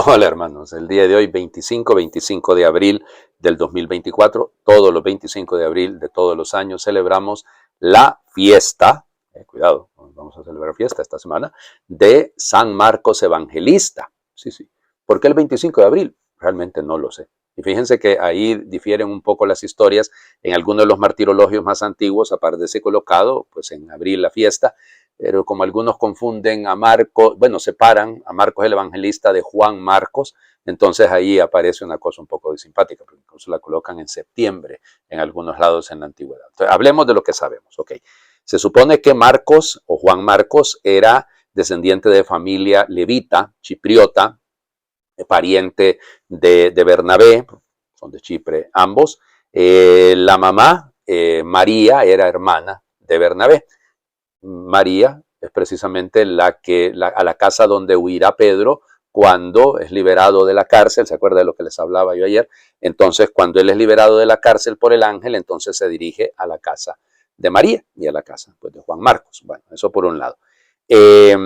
Hola hermanos, el día de hoy 25 de abril del 2024, todos los 25 de abril de todos los años celebramos la fiesta, cuidado, vamos a celebrar fiesta esta semana, de San Marcos Evangelista. Sí, sí. ¿Por qué el 25 de abril? Realmente no lo sé. Y fíjense que ahí difieren un poco las historias. En algunos de los martirologios más antiguos aparece colocado, pues en abril la fiesta, pero como algunos confunden a Marcos, bueno, separan a Marcos el Evangelista de Juan Marcos, entonces ahí aparece una cosa un poco simpática, porque incluso la colocan en septiembre en algunos lados en la antigüedad. Entonces, hablemos de lo que sabemos, ok. Se supone que Marcos o Juan Marcos era descendiente de familia levita, chipriota, pariente de Bernabé, son de Chipre ambos. La mamá, María, era hermana de Bernabé. María es precisamente a la casa donde huirá Pedro cuando es liberado de la cárcel. ¿Se acuerda de lo que les hablaba yo ayer? Entonces, cuando él es liberado de la cárcel por el ángel, entonces se dirige a la casa de María y a la casa, pues, de Juan Marcos. Bueno, eso por un lado. Eh,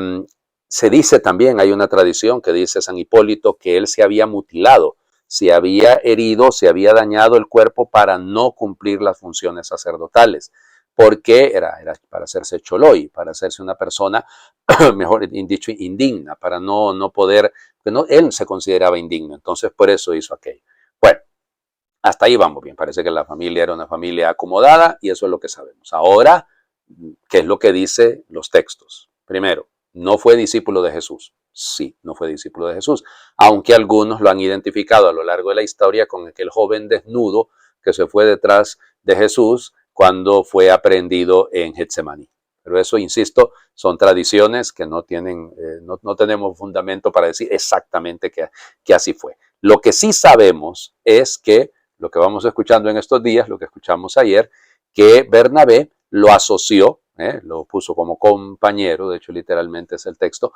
Se dice también, hay una tradición que dice San Hipólito que él se había mutilado, se había herido, se había dañado el cuerpo para no cumplir las funciones sacerdotales, porque era para hacerse choloi, para hacerse una persona, mejor dicho, indigna, para no poder, no, él se consideraba indigno, entonces por eso hizo aquello. Bueno, hasta ahí vamos bien, parece que la familia era una familia acomodada y eso es lo que sabemos. Ahora, ¿qué es lo que dice los textos? Primero, no fue discípulo de Jesús. Sí, no fue discípulo de Jesús, aunque algunos lo han identificado a lo largo de la historia con aquel joven desnudo que se fue detrás de Jesús cuando fue aprehendido en Getsemaní. Pero eso, insisto, son tradiciones que no tienen, no tenemos fundamento para decir exactamente que así fue. Lo que sí sabemos es que lo que vamos escuchando en estos días, lo que escuchamos ayer, que Bernabé lo asoció, lo puso como compañero, de hecho literalmente es el texto,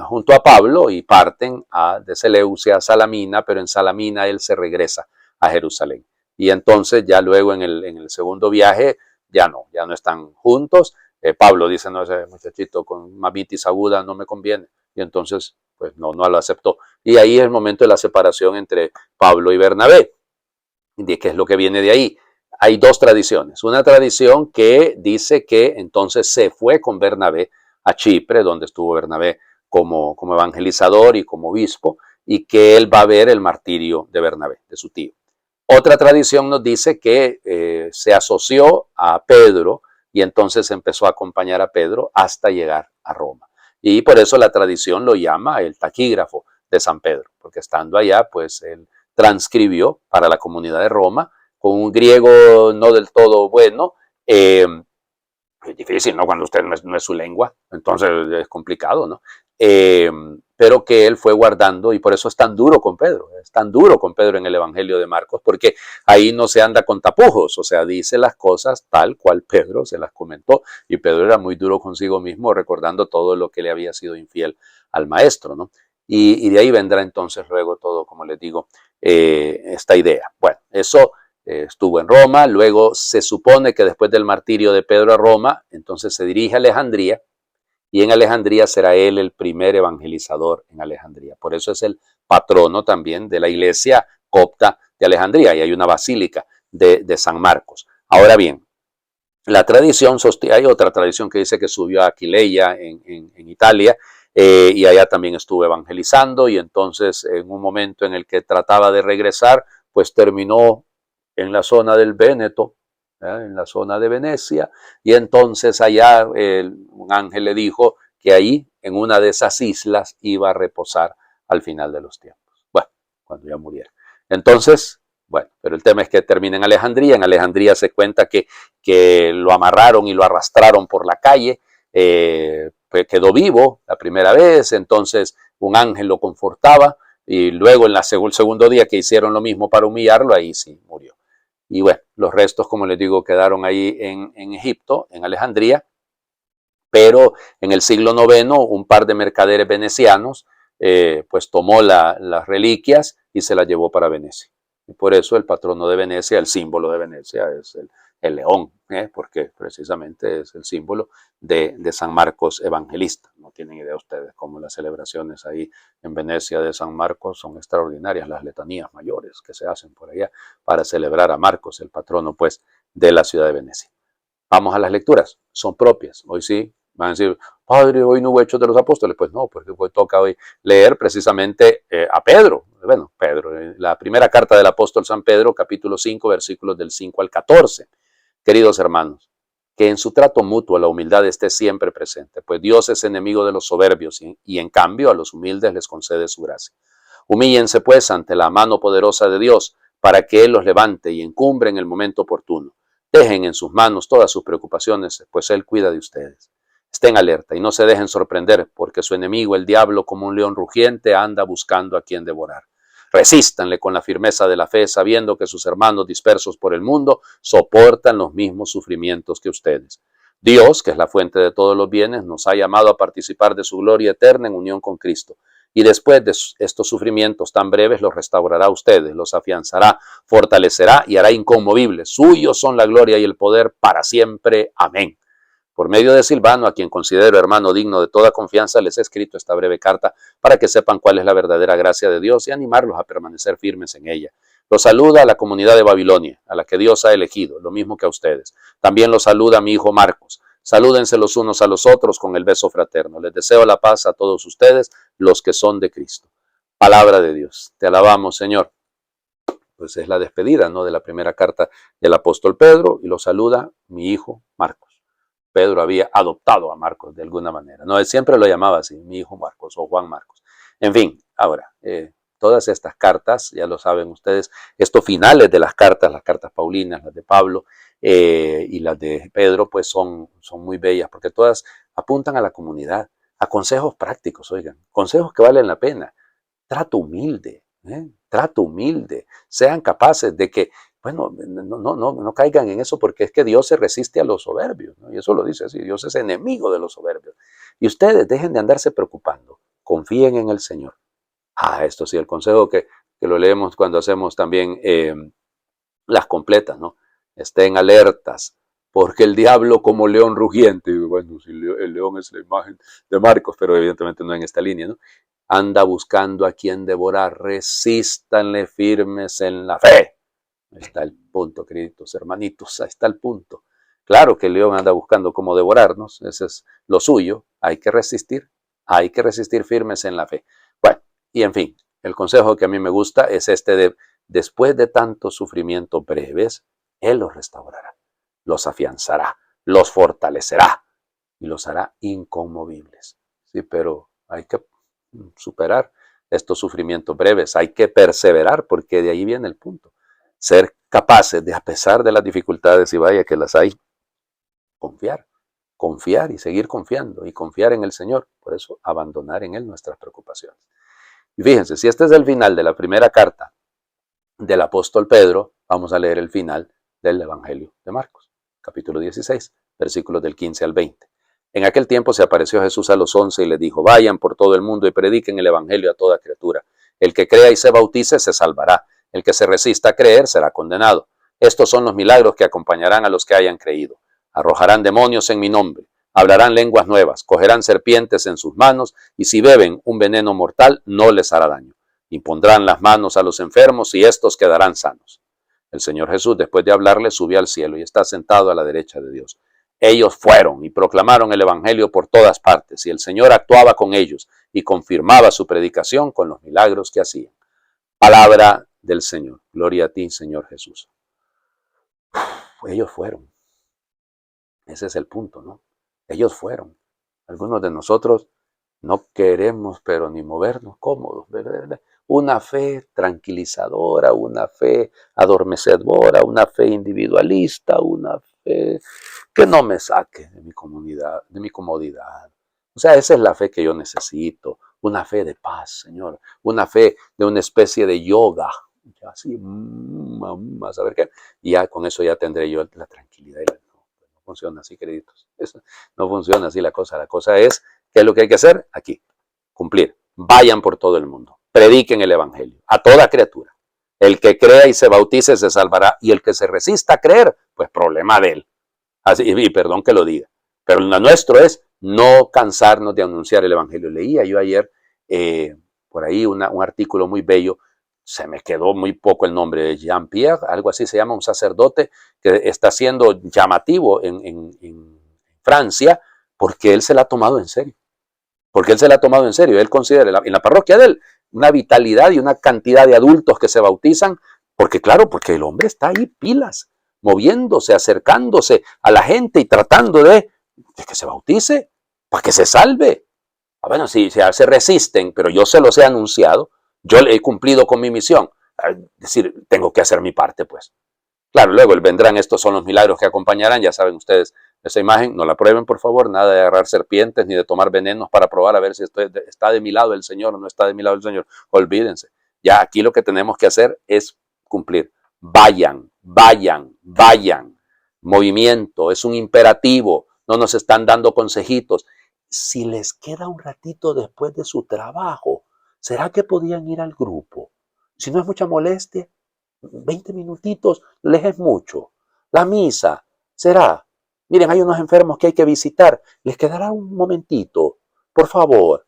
junto a Pablo y parten de Seleucia a Salamina, pero en Salamina él se regresa a Jerusalén. Y entonces ya luego en el segundo viaje ya no están juntos. Pablo dice, no, ese muchachito con mamitis aguda no me conviene. Y entonces, pues no lo aceptó. Y ahí es el momento de la separación entre Pablo y Bernabé. ¿De qué es lo que viene de ahí? Hay dos tradiciones. Una tradición que dice que entonces se fue con Bernabé a Chipre, donde estuvo Bernabé como evangelizador y como obispo, y que él va a ver el martirio de Bernabé, de su tío. Otra tradición nos dice que se asoció a Pedro y entonces empezó a acompañar a Pedro hasta llegar a Roma. Y por eso la tradición lo llama el taquígrafo de San Pedro, porque estando allá, pues él transcribió para la comunidad de Roma con un griego no del todo bueno. Es difícil, ¿no? Cuando usted no es su lengua, entonces es complicado, ¿no? Pero que él fue guardando y por eso es tan duro con Pedro, es tan duro con Pedro en el Evangelio de Marcos, porque ahí no se anda con tapujos, o sea, dice las cosas tal cual Pedro se las comentó y Pedro era muy duro consigo mismo recordando todo lo que le había sido infiel al maestro, ¿no? Y de ahí vendrá entonces luego todo, como les digo, esta idea. Bueno, eso estuvo en Roma, luego se supone que después del martirio de Pedro a Roma, entonces se dirige a Alejandría y en Alejandría será él el primer evangelizador en Alejandría. Por eso es el patrono también de la iglesia copta de Alejandría y hay una basílica de San Marcos. Ahora bien, la tradición, hay otra tradición que dice que subió a Aquileia en Italia y allá también estuvo evangelizando y entonces en un momento en el que trataba de regresar, pues terminó en la zona del Véneto, en la zona de Venecia, y entonces allá un ángel le dijo que ahí, en una de esas islas, iba a reposar al final de los tiempos. Bueno, cuando ya muriera. Entonces, bueno, pero el tema es que termina en Alejandría se cuenta que lo amarraron y lo arrastraron por la calle, pues quedó vivo la primera vez, entonces un ángel lo confortaba, y luego en el segundo día que hicieron lo mismo para humillarlo, ahí sí murió. Y bueno, los restos, como les digo, quedaron ahí en Egipto, en Alejandría, pero en el siglo IX un par de mercaderes venecianos pues tomó las reliquias y se las llevó para Venecia. Y por eso el patrono de Venecia, el símbolo de Venecia, es el león, porque precisamente es el símbolo de San Marcos Evangelista. No tienen idea ustedes cómo las celebraciones ahí en Venecia de San Marcos son extraordinarias, las letanías mayores que se hacen por allá para celebrar a Marcos, el patrono pues de la ciudad de Venecia. Vamos a las lecturas, son propias. Hoy sí, van a decir, padre, hoy no hubo Hechos de los Apóstoles. Pues no, porque hoy toca hoy leer precisamente a Pedro. Bueno, Pedro, la primera carta del apóstol San Pedro, capítulo 5, versículos del 5 al 14. Queridos hermanos, que en su trato mutuo la humildad esté siempre presente, pues Dios es enemigo de los soberbios y en cambio a los humildes les concede su gracia. Humíllense pues ante la mano poderosa de Dios para que Él los levante y encumbre en el momento oportuno. Dejen en sus manos todas sus preocupaciones, pues Él cuida de ustedes. Estén alerta y no se dejen sorprender, porque su enemigo, el diablo, como un león rugiente, anda buscando a quien devorar. Resístanle con la firmeza de la fe, sabiendo que sus hermanos dispersos por el mundo soportan los mismos sufrimientos que ustedes. Dios, que es la fuente de todos los bienes, nos ha llamado a participar de su gloria eterna en unión con Cristo. Y después de estos sufrimientos tan breves los restaurará a ustedes, los afianzará, fortalecerá y hará inconmovibles. Suyos son la gloria y el poder para siempre. Amén. Por medio de Silvano, a quien considero hermano digno de toda confianza, les he escrito esta breve carta para que sepan cuál es la verdadera gracia de Dios y animarlos a permanecer firmes en ella. Los saluda a la comunidad de Babilonia, a la que Dios ha elegido, lo mismo que a ustedes. También los saluda mi hijo Marcos. Salúdense los unos a los otros con el beso fraterno. Les deseo la paz a todos ustedes, los que son de Cristo. Palabra de Dios. Te alabamos, Señor. Pues es la despedida, ¿no?, de la primera carta del apóstol Pedro, y lo saluda mi hijo Marcos. Pedro había adoptado a Marcos de alguna manera. No, él siempre lo llamaba así, mi hijo Marcos o Juan Marcos. En fin, ahora, todas estas cartas, ya lo saben ustedes, estos finales de las cartas paulinas, las de Pablo y las de Pedro, pues son muy bellas, porque todas apuntan a la comunidad, a consejos prácticos, oigan, consejos que valen la pena. Trato humilde, trato humilde, sean capaces de que, bueno, no caigan en eso, porque es que Dios se resiste a los soberbios, ¿no? Y eso lo dice así, Dios es enemigo de los soberbios. Y ustedes dejen de andarse preocupando, confíen en el Señor. Esto sí, el consejo que lo leemos cuando hacemos también las completas, ¿no? Estén alertas, porque el diablo como león rugiente, bueno, si el león es la imagen de Marcos, pero evidentemente no en esta línea, ¿no?, anda buscando a quien devorar. Resístanle firmes en la fe. Ahí está el punto, queridos hermanitos, ahí está el punto. Claro que el león anda buscando cómo devorarnos, ese es lo suyo, hay que resistir firmes en la fe. Bueno, y en fin, el consejo que a mí me gusta es este de, después de tantos sufrimientos breves, Él los restaurará, los afianzará, los fortalecerá y los hará inconmovibles. Sí, pero hay que superar estos sufrimientos breves, hay que perseverar, porque de ahí viene el punto. Ser capaces de, a pesar de las dificultades, y vaya que las hay, confiar y seguir confiando y confiar en el Señor. Por eso, abandonar en Él nuestras preocupaciones. Y fíjense, si este es el final de la primera carta del apóstol Pedro, vamos a leer el final del Evangelio de Marcos, capítulo 16, versículos del 15 al 20. En aquel tiempo se apareció Jesús a los 11 y les dijo: vayan por todo el mundo y prediquen el Evangelio a toda criatura. El que crea y se bautice se salvará. El que se resista a creer será condenado. Estos son los milagros que acompañarán a los que hayan creído. Arrojarán demonios en mi nombre, hablarán lenguas nuevas, cogerán serpientes en sus manos, y si beben un veneno mortal no les hará daño. Impondrán las manos a los enfermos y estos quedarán sanos. El Señor Jesús, después de hablarles, subió al cielo y está sentado a la derecha de Dios. Ellos fueron y proclamaron el Evangelio por todas partes, y el Señor actuaba con ellos y confirmaba su predicación con los milagros que hacían. Palabra del Señor. Gloria a ti, Señor Jesús. Ellos fueron. Ese es el punto, ¿no? Ellos fueron. Algunos de nosotros no queremos, pero ni movernos cómodos, ¿verdad? Una fe tranquilizadora, una fe adormecedora, una fe individualista, una fe que no me saque de mi comodidad. O sea, esa es la fe que yo necesito, una fe de paz, Señor, una fe de una especie de yoga, así, a saber qué, y ya con eso ya tendré yo la tranquilidad. No funciona así, queridos, no funciona así la cosa es, ¿qué es lo que hay que hacer? Aquí, cumplir, vayan por todo el mundo, prediquen el Evangelio a toda criatura. El que crea y se bautice se salvará, y el que se resista a creer pues problema de él. Así, y perdón que lo diga. Pero lo nuestro es no cansarnos de anunciar el Evangelio. Leía yo ayer por ahí un artículo muy bello, se me quedó muy poco el nombre de Jean-Pierre, algo así se llama, un sacerdote que está siendo llamativo en Francia porque él se la ha tomado en serio. Porque él se la ha tomado en serio. Él considera en la parroquia de él una vitalidad y una cantidad de adultos que se bautizan, porque claro, porque el hombre está ahí pilas, moviéndose, acercándose a la gente y tratando de que se bautice, para que se salve. Bueno, si se resisten, pero yo se los he anunciado, yo he cumplido con mi misión. Es decir, tengo que hacer mi parte, pues. Claro, luego el vendrán, estos son los milagros que acompañarán, ya saben ustedes, esa imagen, no la prueben por favor, nada de agarrar serpientes ni de tomar venenos para probar a ver si está de mi lado el Señor o no está de mi lado el Señor. Olvídense, ya aquí lo que tenemos que hacer es cumplir. Vayan, vayan, vayan. Movimiento, es un imperativo, no nos están dando consejitos. Si les queda un ratito después de su trabajo, ¿será que podían ir al grupo? Si no es mucha molestia, 20 minutitos les es mucho. La misa, será. Miren, hay unos enfermos que hay que visitar. Les quedará un momentito. Por favor,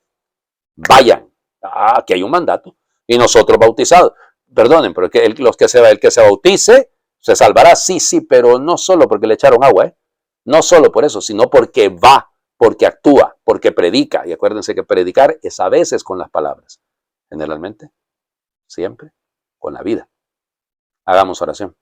vayan. Aquí hay un mandato. Y nosotros bautizados. Perdonen, pero el que se bautice se salvará. Sí, sí, pero no solo porque le echaron agua, no solo por eso, sino porque va, porque actúa, porque predica. Y acuérdense que predicar es a veces con las palabras. Generalmente, siempre, con la vida. Hagamos oración.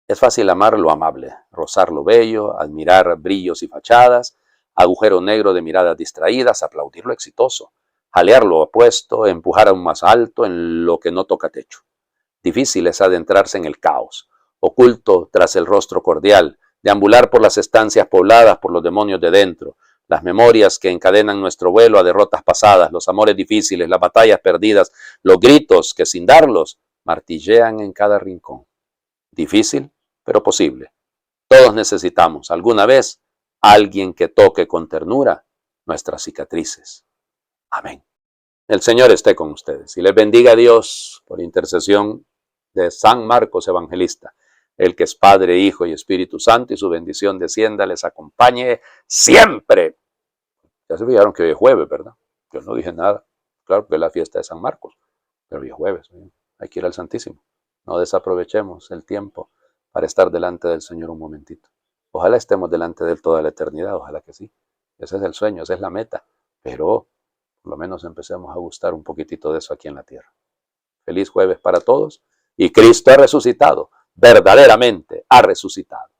Es fácil amar lo amable, rozar lo bello, admirar brillos y fachadas, agujero negro de miradas distraídas, aplaudir lo exitoso, jalear lo opuesto, empujar aún más alto en lo que no toca techo. Difícil es adentrarse en el caos, oculto tras el rostro cordial, deambular por las estancias pobladas por los demonios de dentro, las memorias que encadenan nuestro vuelo a derrotas pasadas, los amores difíciles, las batallas perdidas, los gritos que sin darlos martillean en cada rincón. Difícil, pero posible. Todos necesitamos alguna vez alguien que toque con ternura nuestras cicatrices. Amén. El Señor esté con ustedes y les bendiga a Dios por intercesión de San Marcos Evangelista, el que es Padre, Hijo y Espíritu Santo, y su bendición descienda, les acompañe siempre. Ya se fijaron que hoy es jueves, ¿verdad? Yo no dije nada. Claro que es la fiesta de San Marcos, pero hoy es jueves. Hay que ir al Santísimo. No desaprovechemos el tiempo para estar delante del Señor un momentito. Ojalá estemos delante de Él toda la eternidad, ojalá que sí. Ese es el sueño, esa es la meta. Pero por lo menos empecemos a gustar un poquitito de eso aquí en la tierra. Feliz jueves para todos y Cristo ha resucitado, verdaderamente ha resucitado.